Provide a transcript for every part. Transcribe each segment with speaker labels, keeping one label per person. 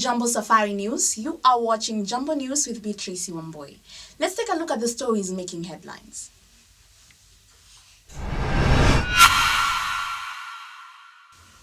Speaker 1: Jumbo Safari News. You are watching Jumbo News with me, Tracy Wamboi. Let's take a look at the stories making headlines.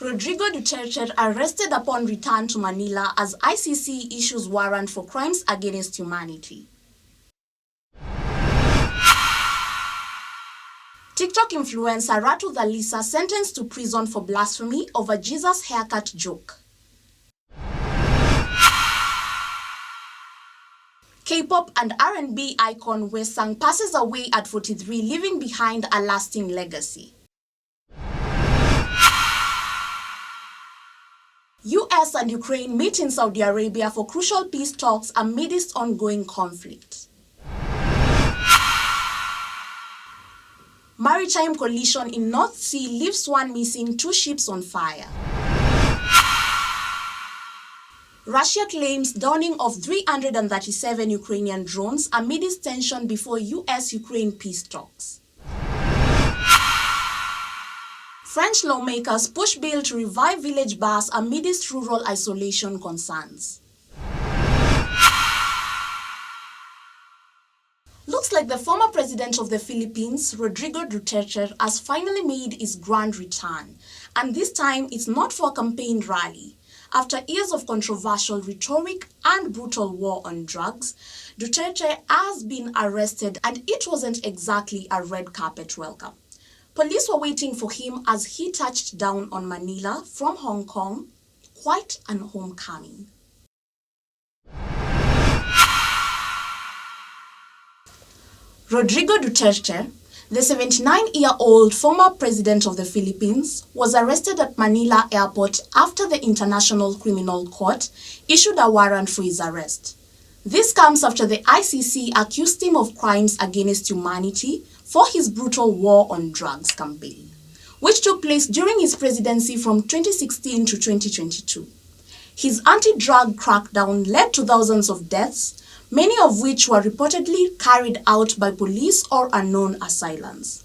Speaker 1: Rodrigo Duterte arrested upon return to Manila as ICC issues warrant for crimes against humanity. TikTok influencer Ratu Thalisa sentenced to prison for blasphemy over Jesus haircut joke. K-pop and R&B icon Wei Sang passes away at 43, leaving behind a lasting legacy. US and Ukraine meet in Saudi Arabia for crucial peace talks amidst ongoing conflict. Maritime collision in North Sea leaves one missing, 2 ships on fire. Russia claims downing of 337 Ukrainian drones amidst tension before US-Ukraine peace talks. French lawmakers push bill to revive village bars amidst rural isolation concerns. Looks like the former president of the Philippines, Rodrigo Duterte, has finally made his grand return. And this time, it's not for a campaign rally. After years of controversial rhetoric and brutal war on drugs, Duterte has been arrested, and it wasn't exactly a red carpet welcome. Police were waiting for him as he touched down on Manila from Hong Kong. Quite an homecoming. Rodrigo Duterte, the 79-year-old former president of the Philippines, was arrested at Manila Airport after the International Criminal Court issued a warrant for his arrest. This comes after the ICC accused him of crimes against humanity for his brutal war on drugs campaign, which took place during his presidency from 2016 to 2022. His anti-drug crackdown led to thousands of deaths, many of which were reportedly carried out by police or unknown assailants.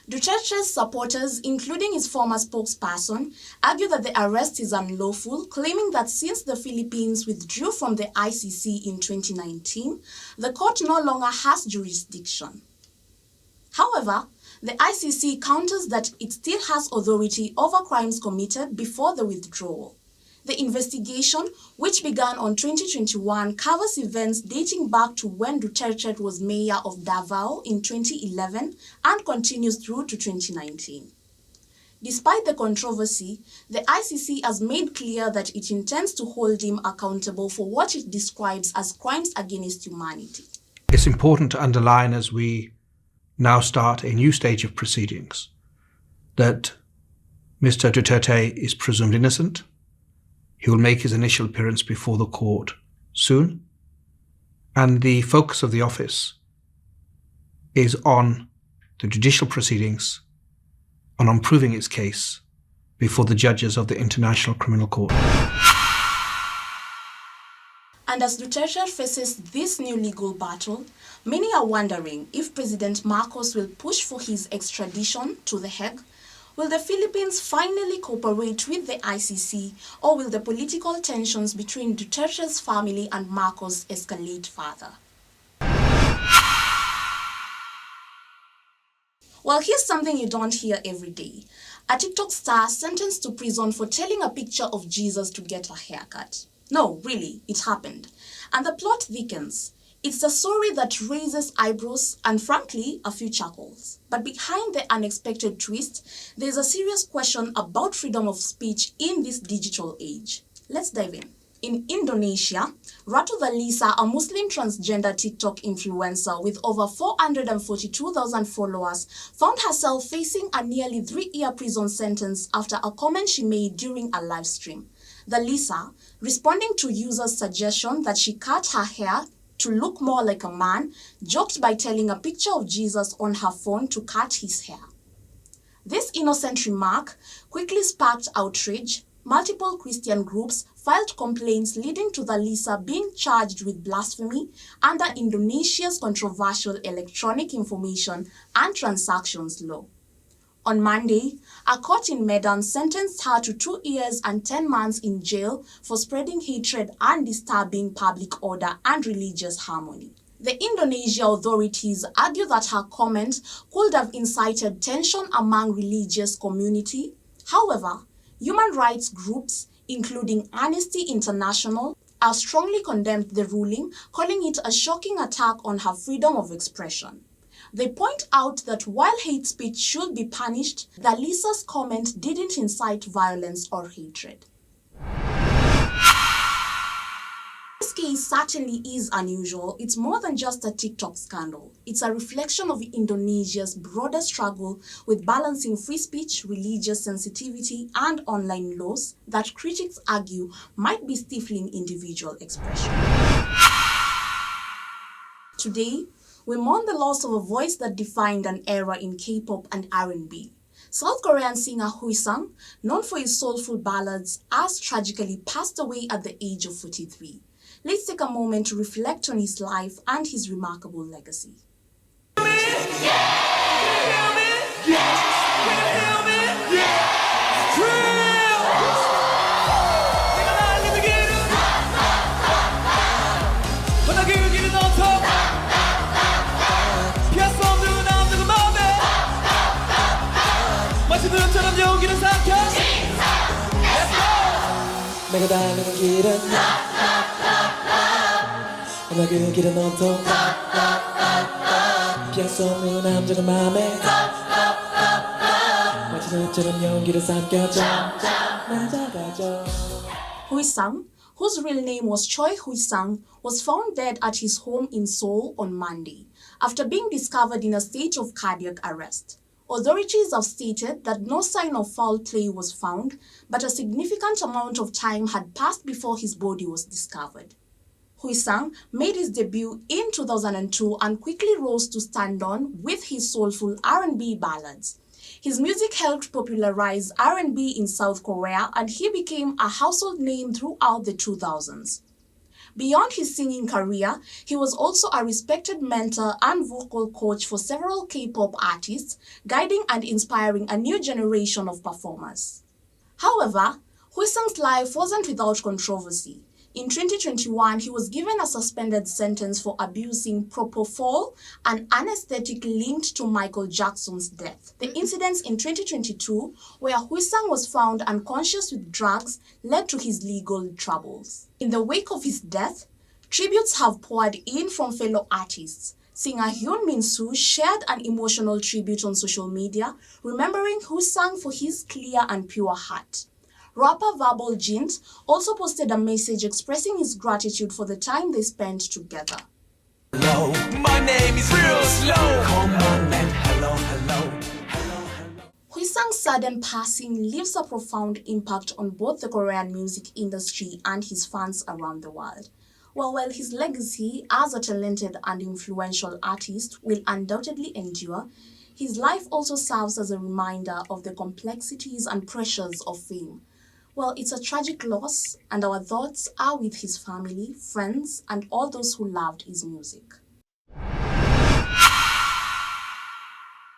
Speaker 1: Duterte's supporters, including his former spokesperson, argue that the arrest is unlawful, claiming that since the Philippines withdrew from the ICC in 2019, the court no longer has jurisdiction. However, the ICC counters that it still has authority over crimes committed before the withdrawal. The investigation, which began on 2021, covers events dating back to when Duterte was mayor of Davao in 2011 and continues through to 2019. Despite the controversy, the ICC has made clear that it intends to hold him accountable for what it describes as crimes against humanity.
Speaker 2: It's important to underline as we now start a new stage of proceedings that Mr. Duterte is presumed innocent. He will make his initial appearance before the court soon. And the focus of the office is on the judicial proceedings and on proving its case before the judges of the International Criminal Court.
Speaker 1: And as Duterte faces this new legal battle, many are wondering if President Marcos will push for his extradition to The Hague. Will the Philippines finally cooperate with the ICC, or will the political tensions between Duterte's family and Marcos escalate further? Well, here's something you don't hear every day. A TikTok star sentenced to prison for telling a picture of Jesus to get a haircut. No, really, it happened. And the plot thickens. It's a story that raises eyebrows and, frankly, a few chuckles. But behind the unexpected twist, there's a serious question about freedom of speech in this digital age. Let's dive in. In Indonesia, Ratu Thalisa, a Muslim transgender TikTok influencer with over 442,000 followers, found herself facing a nearly 3-year prison sentence after a comment she made during a live stream. Thalisa, responding to users' suggestion that she cut her hair to look more like a man, joked by telling a picture of Jesus on her phone to cut his hair. This innocent remark quickly sparked outrage. Multiple Christian groups filed complaints, leading to Thalisa being charged with blasphemy under Indonesia's controversial Electronic Information and Transactions Law. On Monday, a court in Medan sentenced her to 2 years and 10 months in jail for spreading hatred and disturbing public order and religious harmony. The Indonesia authorities argue that her comment could have incited tension among religious community. However, human rights groups, including Amnesty International, have strongly condemned the ruling, calling it a shocking attack on her freedom of expression. They point out that while hate speech should be punished, the Lisa's comment didn't incite violence or hatred. This case certainly is unusual. It's more than just a TikTok scandal. It's a reflection of Indonesia's broader struggle with balancing free speech, religious sensitivity, and online laws that critics argue might be stifling individual expression. Today, we mourn the loss of a voice that defined an era in K-pop and R&B. South Korean singer Hui Sang, known for his soulful ballads, has tragically passed away at the age of 43. Let's take a moment to reflect on his life and his remarkable legacy.
Speaker 3: 내가 달리는 길은 아마 그 길은 온통 피할 수 없는 함정은 맘에 마치 너처럼 용기를 삼켜줘 맞아가죠.
Speaker 1: Hui Sang, whose real name was Choi Hui Sang, was found dead at his home in Seoul on Monday after being discovered in a state of cardiac arrest. Authorities have stated that no sign of foul play was found, but a significant amount of time had passed before his body was discovered. Hui Sang made his debut in 2002 and quickly rose to stand on with his soulful R&B ballads. His music helped popularize R&B in South Korea, and he became a household name throughout the 2000s. Beyond his singing career, he was also a respected mentor and vocal coach for several K-pop artists, guiding and inspiring a new generation of performers. However, Hui Sang's life wasn't without controversy. In 2021, he was given a suspended sentence for abusing propofol, an anesthetic linked to Michael Jackson's death. The incidents in 2022, where Hui Sang was found unconscious with drugs, led to his legal troubles. In the wake of his death, tributes have poured in from fellow artists. Singer Hyun Min Soo shared an emotional tribute on social media, remembering Hui Sang for his clear and pure heart. Rapper Verbal Jint also posted a message expressing his gratitude for the time they spent together.
Speaker 3: Hello, my name is real slow. Come on and hello.
Speaker 1: Hui Sang's sudden passing leaves a profound impact on both the Korean music industry and his fans around the world. While his legacy as a talented and influential artist will undoubtedly endure, his life also serves as a reminder of the complexities and pressures of fame. Well, it's a tragic loss, and our thoughts are with his family, friends, and all those who loved his music.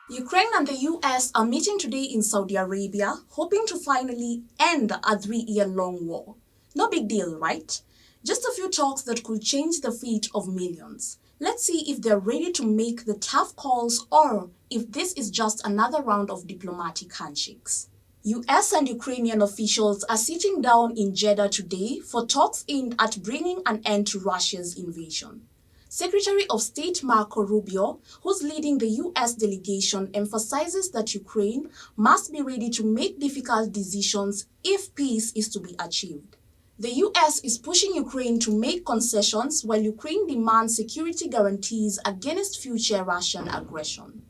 Speaker 1: Ukraine and the US are meeting today in Saudi Arabia, hoping to finally end a 3-year-long war. No big deal, right? Just a few talks that could change the fate of millions. Let's see if they're ready to make the tough calls or if this is just another round of diplomatic handshakes. US and Ukrainian officials are sitting down in Jeddah today for talks aimed at bringing an end to Russia's invasion. Secretary of State Marco Rubio, who's leading the US delegation, emphasizes that Ukraine must be ready to make difficult decisions if peace is to be achieved. The US is pushing Ukraine to make concessions while Ukraine demands security guarantees against future Russian aggression.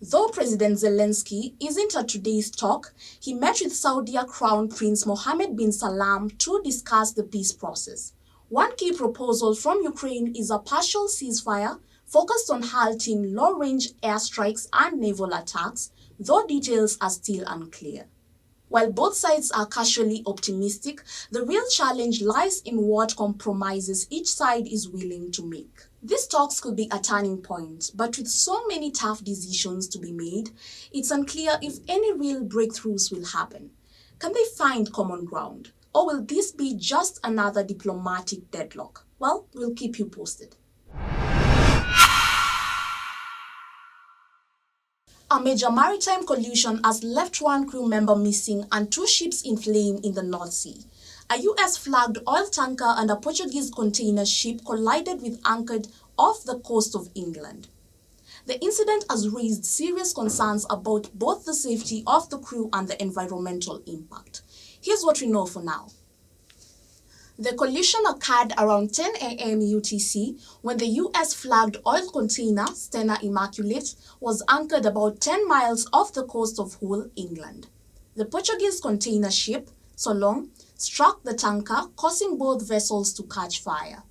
Speaker 1: Though President Zelensky isn't at today's talk, he met with Saudi Crown Prince Mohammed bin Salman to discuss the peace process. One key proposal from Ukraine is a partial ceasefire focused on halting low-range airstrikes and naval attacks, though details are still unclear. While both sides are casually optimistic, the real challenge lies in what compromises each side is willing to make. These talks could be a turning point, but with so many tough decisions to be made, it's unclear if any real breakthroughs will happen. Can they find common ground? Or will this be just another diplomatic deadlock? Well, we'll keep you posted. A major maritime collision has left one crew member missing and 2 ships in flame in the North Sea. A US-flagged oil tanker and a Portuguese container ship collided with anchored off the coast of England. The incident has raised serious concerns about both the safety of the crew and the environmental impact. Here's what we know for now. The collision occurred around 10 a.m. UTC when the US-flagged oil container, Stena Immaculate, was anchored about 10 miles off the coast of Hull, England. The Portuguese container ship, Solong, struck the tanker, causing both vessels to catch fire.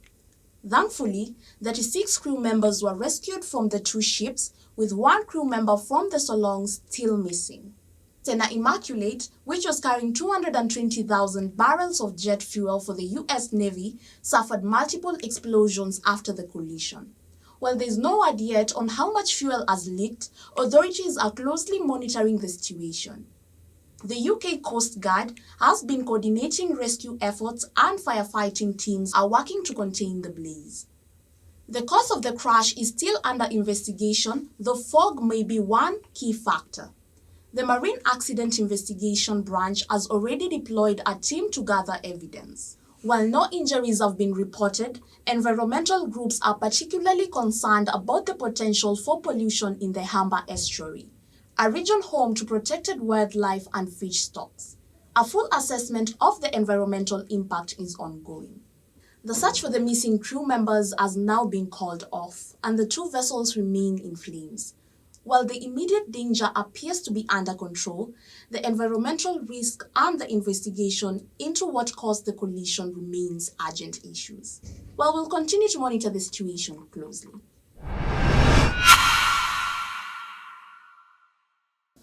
Speaker 1: Thankfully, 36 crew members were rescued from the 2 ships, with 1 crew member from the Solong still missing. Stena Immaculate, which was carrying 220,000 barrels of jet fuel for the US Navy, suffered multiple explosions after the collision. While there is no word yet on how much fuel has leaked, authorities are closely monitoring the situation. The UK Coast Guard has been coordinating rescue efforts and firefighting teams are working to contain the blaze. The cause of the crash is still under investigation, though fog may be one key factor. The Marine Accident Investigation Branch has already deployed a team to gather evidence. While no injuries have been reported, environmental groups are particularly concerned about the potential for pollution in the Humber Estuary, a region home to protected wildlife and fish stocks. A full assessment of the environmental impact is ongoing. The search for the missing crew members has now been called off, and the 2 vessels remain in flames. While the immediate danger appears to be under control, the environmental risk and the investigation into what caused the collision remains urgent issues. Well, we'll continue to monitor the situation closely.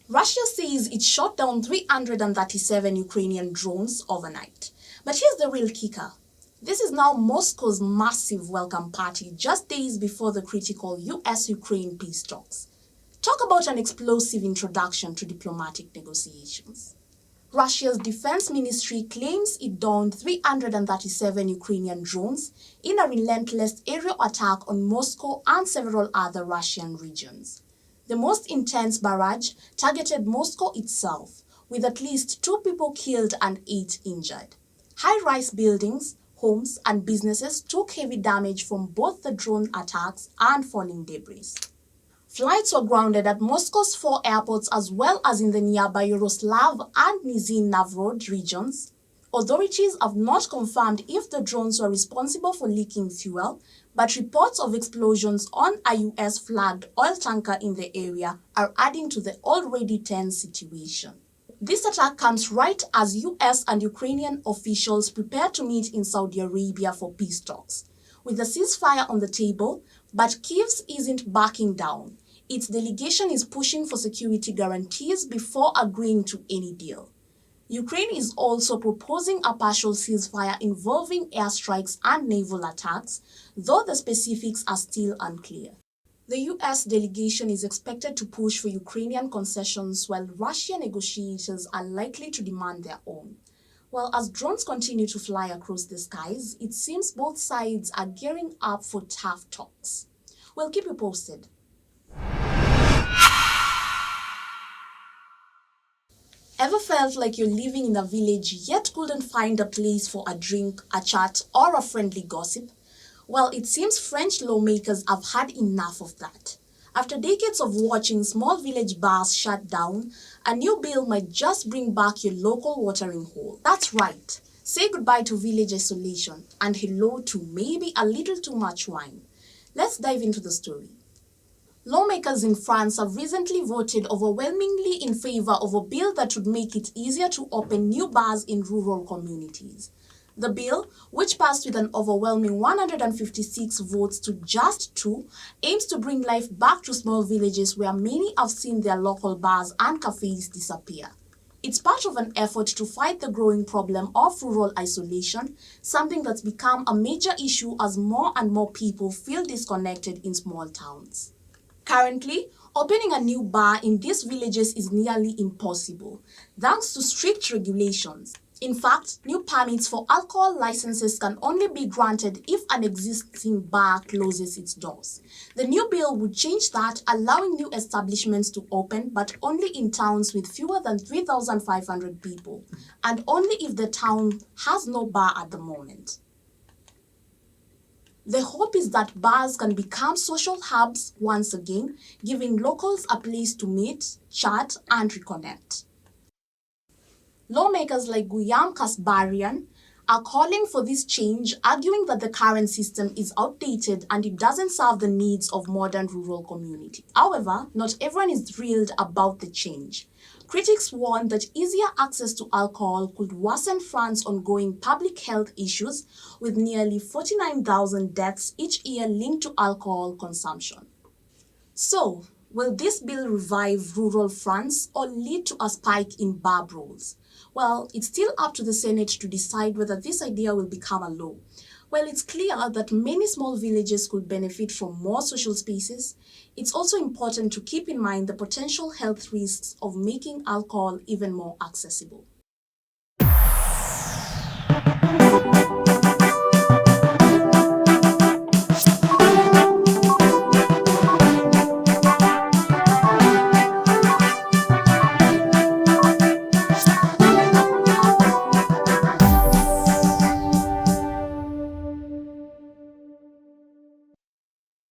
Speaker 1: Russia says it shot down 337 Ukrainian drones overnight. But here's the real kicker. This is now Moscow's massive welcome party just days before the critical US-Ukraine peace talks. Talk about an explosive introduction to diplomatic negotiations. Russia's defense ministry claims it downed 337 Ukrainian drones in a relentless aerial attack on Moscow and several other Russian regions. The most intense barrage targeted Moscow itself, with at least 2 people killed and 8 injured. High-rise buildings, homes, and businesses took heavy damage from both the drone attacks and falling debris. Flights were grounded at Moscow's 4 airports as well as in the nearby Yaroslav and Nizhny Novgorod regions. Authorities have not confirmed if the drones were responsible for leaking fuel, but reports of explosions on a US-flagged oil tanker in the area are adding to the already tense situation. This attack comes right as US and Ukrainian officials prepare to meet in Saudi Arabia for peace talks. With the ceasefire on the table, but Kyiv isn't backing down. Its delegation is pushing for security guarantees before agreeing to any deal. Ukraine is also proposing a partial ceasefire involving airstrikes and naval attacks, though the specifics are still unclear. The US delegation is expected to push for Ukrainian concessions while Russian negotiators are likely to demand their own. Well, as drones continue to fly across the skies, it seems both sides are gearing up for tough talks. We'll keep you posted. Ever felt like you're living in a village yet couldn't find a place for a drink, a chat, or a friendly gossip? Well, it seems French lawmakers have had enough of that. After decades of watching small village bars shut down, a new bill might just bring back your local watering hole. That's right. Say goodbye to village isolation and hello to maybe a little too much wine. Let's dive into the story. Lawmakers in France have recently voted overwhelmingly in favor of a bill that would make it easier to open new bars in rural communities. The bill, which passed with an overwhelming 156 votes to just 2, aims to bring life back to small villages where many have seen their local bars and cafes disappear. It's part of an effort to fight the growing problem of rural isolation, something that's become a major issue as more and more people feel disconnected in small towns. Currently, opening a new bar in these villages is nearly impossible, thanks to strict regulations. In fact, new permits for alcohol licenses can only be granted if an existing bar closes its doors. The new bill would change that, allowing new establishments to open, but only in towns with fewer than 3,500 people, and only if the town has no bar at the moment. The hope is that bars can become social hubs once again, giving locals a place to meet, chat, and reconnect. Lawmakers like Guillaume Kasbarian are calling for this change, arguing that the current system is outdated and it doesn't serve the needs of modern rural communities. However, not everyone is thrilled about the change. Critics warn that easier access to alcohol could worsen France's ongoing public health issues, with nearly 49,000 deaths each year linked to alcohol consumption. So, will this bill revive rural France or lead to a spike in bar brawls? Well, it's still up to the Senate to decide whether this idea will become a law. While it's clear that many small villages could benefit from more social spaces, it's also important to keep in mind the potential health risks of making alcohol even more accessible.